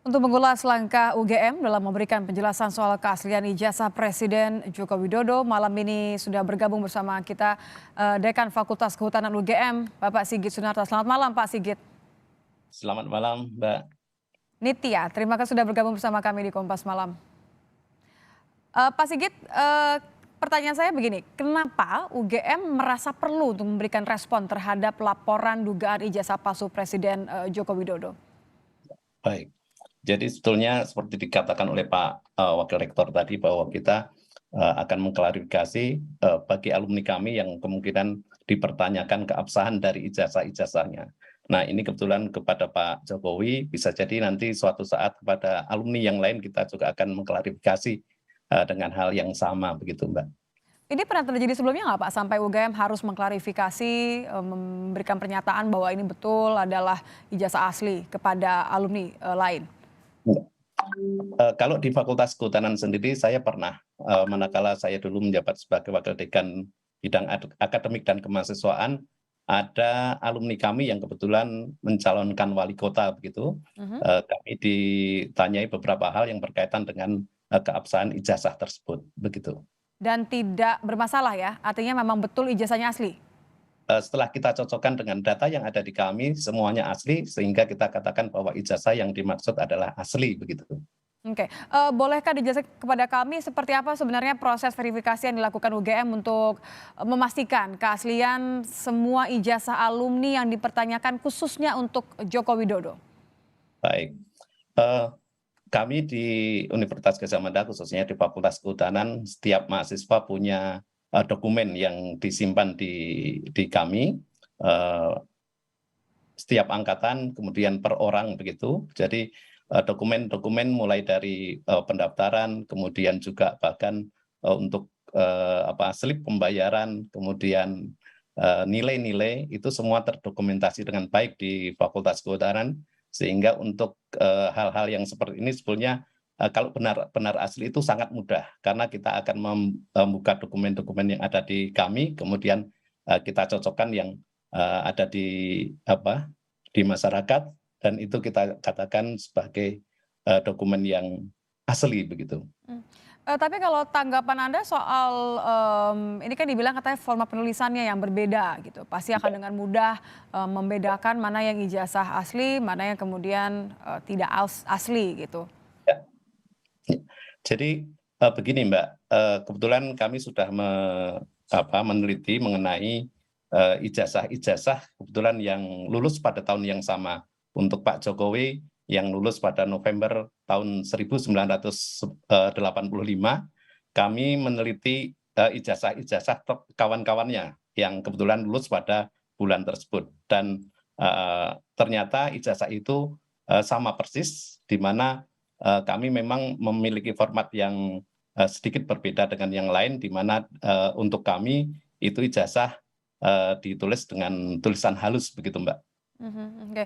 Untuk mengulas langkah UGM dalam memberikan penjelasan soal keaslian ijazah Presiden Joko Widodo, malam ini sudah bergabung bersama kita Dekan Fakultas Kehutanan UGM, Bapak Sigit Sunarta. Selamat malam, Pak Sigit. Selamat malam, Mbak. Nitya, terima kasih sudah bergabung bersama kami di Kompas Malam. Pak Sigit, pertanyaan saya begini, kenapa UGM merasa perlu untuk memberikan respon terhadap laporan dugaan ijazah palsu Presiden Joko Widodo? Baik. Jadi sebetulnya seperti dikatakan oleh Pak Wakil Rektor tadi bahwa kita akan mengklarifikasi bagi alumni kami yang kemungkinan dipertanyakan keabsahan dari ijazah-ijazahnya. Nah, ini kebetulan kepada Pak Jokowi, bisa jadi nanti suatu saat kepada alumni yang lain kita juga akan mengklarifikasi dengan hal yang sama begitu, Mbak. Ini pernah terjadi sebelumnya nggak Pak, sampai UGM harus mengklarifikasi, memberikan pernyataan bahwa ini betul adalah ijazah asli kepada alumni lain? Kalau di Fakultas Kehutanan sendiri saya pernah, manakala saya dulu menjabat sebagai Wakil Dekan Bidang Akademik dan Kemahasiswaan, ada alumni kami yang kebetulan mencalonkan wali kota begitu. Mhm. Kami ditanyai beberapa hal yang berkaitan dengan keabsahan ijazah tersebut, begitu. Dan tidak bermasalah ya? Artinya memang betul ijazahnya asli? Setelah kita cocokkan dengan data yang ada di kami, semuanya asli, sehingga kita katakan bahwa ijazah yang dimaksud adalah asli, begitu. Oke, bolehkah dijelaskan kepada kami seperti apa sebenarnya proses verifikasi yang dilakukan UGM untuk memastikan keaslian semua ijazah alumni yang dipertanyakan khususnya untuk Joko Widodo? Baik. Eh, Kami di Universitas Gadjah Mada, khususnya di Fakultas Kehutanan, setiap mahasiswa punya dokumen yang disimpan di kami, setiap angkatan, kemudian per orang begitu. Jadi dokumen-dokumen mulai dari pendaftaran, kemudian juga bahkan untuk slip pembayaran, kemudian nilai-nilai itu semua terdokumentasi dengan baik di Fakultas Kehutanan, sehingga untuk hal-hal yang seperti ini sebetulnya kalau benar asli itu sangat mudah, karena kita akan membuka dokumen-dokumen yang ada di kami, kemudian kita cocokkan yang ada di masyarakat, dan itu kita katakan sebagai dokumen yang asli begitu. Tapi kalau tanggapan Anda soal, ini kan dibilang katanya format penulisannya yang berbeda gitu, pasti akan dengan mudah, membedakan mana yang ijazah asli, mana yang kemudian, tidak asli gitu. Ya. Jadi begini, Mbak, kebetulan kami sudah meneliti mengenai ijazah-ijazah kebetulan yang lulus pada tahun yang sama. Untuk Pak Jokowi yang lulus pada November tahun 1985, kami meneliti ijazah-ijazah kawan-kawannya yang kebetulan lulus pada bulan tersebut. Dan ternyata ijazah itu sama persis, di mana kami memang memiliki format yang sedikit berbeda dengan yang lain, di mana untuk kami itu ijazah ditulis dengan tulisan halus begitu, Mbak. Oke,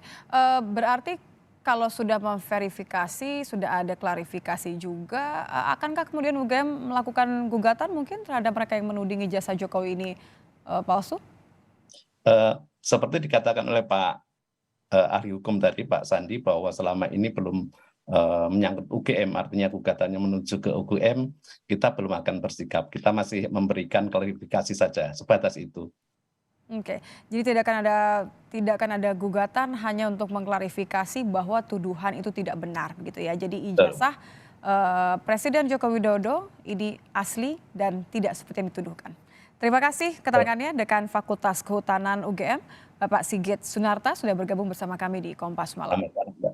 berarti kalau sudah memverifikasi, sudah ada klarifikasi juga, akankah kemudian UGM melakukan gugatan mungkin terhadap mereka yang menuding ijazah Jokowi ini, palsu? Seperti dikatakan oleh Pak ahli hukum tadi, Pak Sandi, bahwa selama ini belum menyangkut UGM, artinya gugatannya menuju ke UGM, kita belum akan bersikap. Kita masih memberikan klarifikasi saja, sebatas itu. Oke, jadi tidak akan ada gugatan hanya untuk mengklarifikasi bahwa tuduhan itu tidak benar begitu ya. Jadi Betul. ijazah, Presiden Joko Widodo ini asli dan tidak seperti yang dituduhkan. Terima kasih keterangannya Dekan Fakultas Kehutanan UGM, Bapak Sigit Sunarta sudah bergabung bersama kami di Kompas Malam. Sama-sama.